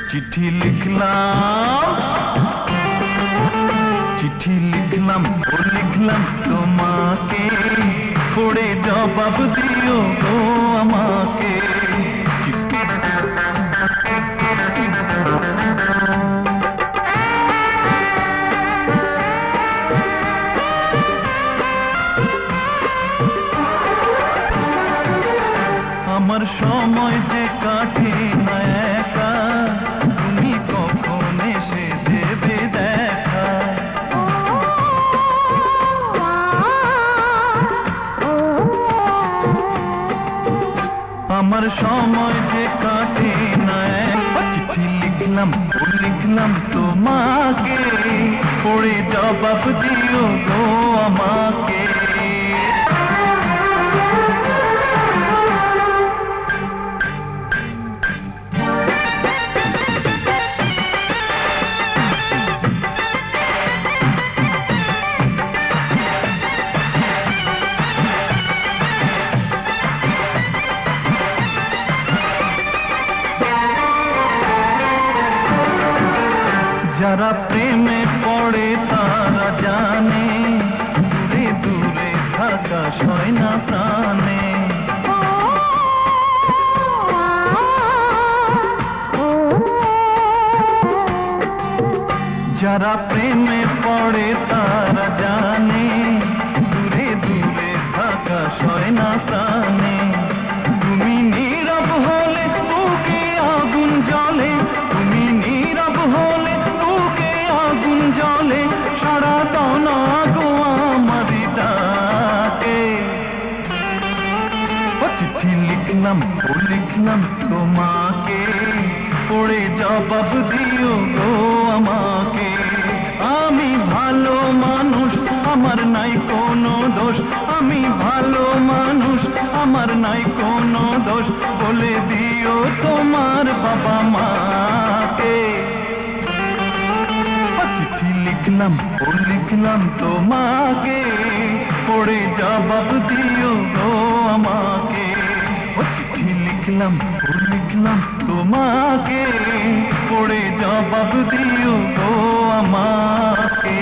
চিঠি লিখলাম চিঠি লিখলাম ও লিখলাম তোমাকে, পড়ে জবাব দিও গো আমাকে। আমার সময় যে কাটে না একা, তুমি কখন এসে দেবে দেখা। আমার সময় যে কাটে না একা, চিঠি লিখলাম ও লিখলাম তোমাকে, পড়ে জবাব দিও গো আমাকে। যারা প্রেমে পড়ে তারা জানে, দূরে দূরে থাকা সয় না প্রাণে। যারা প্রেমে পড়ে তারা জানে, দূরে দূরে থাকা সয় না প্রাণে। তুমি নীরব হলে বুকে আগুন জ্বলে, তুমি নীরব হলে বুকে আগুন জ্বলে, সারা দাও না গো আমার ডাকে। চিঠি লিখলাম ও লিখলাম তোমাকে, পড়ে জবাব দিও গো আমাকে। আমি ভালো মানুষ, আমার নাই কোনো দোষ, আমি ভালো মানুষ, আমার নাই কোনো দোষ, বলে দিও তোমার বাবা মাকে। চিঠি লিখলাম ও লিখলাম তোমাকে, পড়ে জবাব দিও গো আমাকে। চিঠি লিখলাম ও লিখলাম তোমাকে, পড়ে জবাব দিও গো আমাকে।